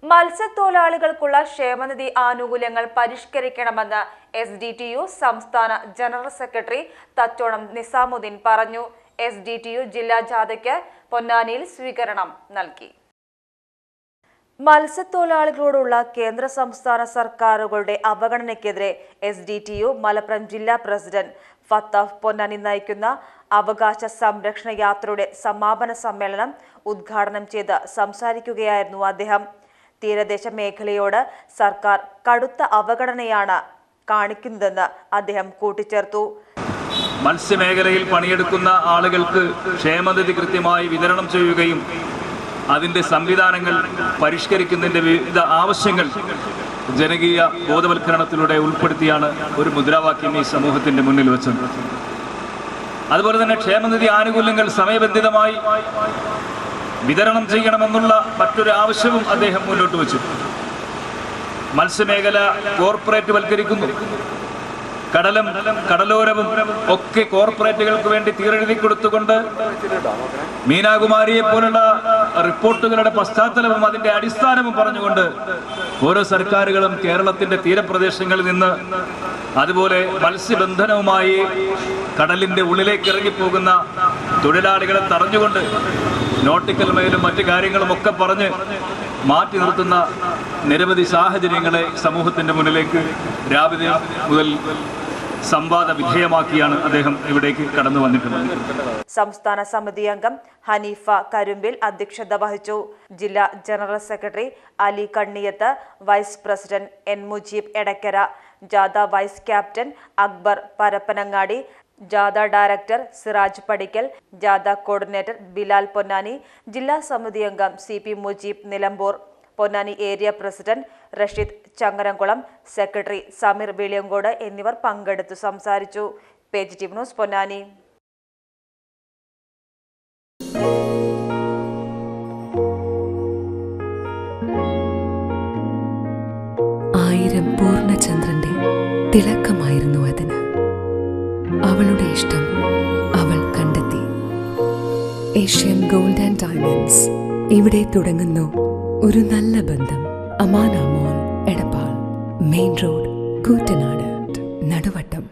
മത്സ്യത്തൊഴിലാളികൾക്കുള്ള ക്ഷേമനിധി ആനുകൂല്യങ്ങൾ പരിഷ്കരിക്കണമെന്ന് SDTU സംസ്ഥാന ജനറൽ സെക്രട്ടറി തച്ചോണം നിസാമുദ്ദീൻ പറഞ്ഞു. SDTU ജില്ലാ ജാഥയ്ക്ക് പൊന്നാനിയിൽ സ്വീകരണം നൽകി. മത്സ്യത്തൊഴിലാളികളോടുള്ള കേന്ദ്ര സംസ്ഥാന സർക്കാരുകളുടെ അവഗണനയ്ക്കെതിരെ SDTU മലപ്പുറം ജില്ലാ പ്രസിഡന്റ് ഫത്താഫ് പൊന്നാനി നയിക്കുന്ന അവകാശ സംരക്ഷണ യാത്രയുടെ സമാപന സമ്മേളനം ഉദ്ഘാടനം ചെയ്ത് സംസാരിക്കുകയായിരുന്നു അദ്ദേഹം. തീരദേശ മേഖലയോട് സർക്കാർ കടുത്ത അവഗണനയാണ് കാണിക്കുന്നതെന്ന് അദ്ദേഹം കൂട്ടിച്ചേർത്തു. മത്സ്യമേഖലയിൽ പണിയെടുക്കുന്ന ആളുകൾക്ക് ക്ഷേമനിധി കൃത്യമായി വിതരണം ചെയ്യുകയും അതിൻ്റെ സംവിധാനങ്ങൾ പരിഷ്കരിക്കുന്നതിൻ്റെ വിവിധ ആവശ്യങ്ങൾ ജനകീയ ബോധവൽക്കരണത്തിലൂടെ ഉൾപ്പെടുത്തിയാണ് ഒരു മുദ്രാവാക്യം ഈ സമൂഹത്തിൻ്റെ മുന്നിൽ വെച്ചത്. അതുപോലെ തന്നെ ക്ഷേമനിധി ആനുകൂല്യങ്ങൾ സമയബന്ധിതമായി വിതരണം ചെയ്യണമെന്നുള്ള മറ്റൊരു ആവശ്യവും അദ്ദേഹം മുന്നോട്ട് വെച്ചു. മത്സ്യമേഖല കോർപ്പറേറ്റ് വൽക്കരിക്കുന്നു. കടലും കടലോരവും ഒക്കെ കോർപ്പറേറ്റുകൾക്ക് വേണ്ടി തീരെഴുതി കൊടുത്തുകൊണ്ട് മീനാകുമാരിയെ പോലുള്ള റിപ്പോർട്ടുകളുടെ പശ്ചാത്തലവും അതിന്റെ അടിസ്ഥാനവും പറഞ്ഞുകൊണ്ട് ഓരോ സർക്കാരുകളും കേരളത്തിന്റെ തീരപ്രദേശങ്ങളിൽ നിന്ന് അതുപോലെ മത്സ്യബന്ധനവുമായി കടലിന്റെ ഉള്ളിലേക്ക് ഇറങ്ങിപ്പോകുന്ന തൊഴിലാളികളെ തടഞ്ഞുകൊണ്ട് നോട്ടിക്കൽ മേലും മറ്റു കാര്യങ്ങളും ഒക്കെ പറഞ്ഞ് മാറ്റി നിർത്തുന്ന നിരവധി സാഹചര്യങ്ങളെ സമൂഹത്തിന്റെ മുന്നിലേക്ക് രാവിലെ മുതൽ സംവാദ വിധേയമാക്കിയാണ് അദ്ദേഹം ഇവിടേക്ക് കടന്നു വന്നിട്ടുള്ളത്. സംസ്ഥാന സമിതി അംഗം ഹനീഫ കരുമ്പിൽ അധ്യക്ഷത വഹിച്ചു. ജില്ലാ general secretary Ali Kanniyath, vice president N Mujeeb Edakkara, ജാഥ വൈസ് ക്യാപ്റ്റൻ അക്ബർ പരപ്പനങ്ങാടി, ജാഥ ഡയറക്ടർ സിറാജ് പടിക്കൽ, ജാഥ കോർഡിനേറ്റർ ബിലാൽ പൊന്നാനി, ജില്ലാ സമിതി അംഗം CP Mujeeb Nilambur, Ponnani area president Rasheed Changaramkulam, secretary Sameer Veliyancode എന്നിവർ പങ്കെടുത്തു സംസാരിച്ചു. Page TV news Ponnani. ആയിരം പൂർണ്ണചന്ദ്രന്റെ തിളക്കമായിരുന്നു അതിന്. അവളുടെ ഇഷ്ടം അവൾ കണ്ടെത്തി. Asian gold and diamonds. ഇവിടെ തുടങ്ങുന്നു ഒരു നല്ല ബന്ധം. Amana mall, Edappal, main road, Koottanad, Naduvattom.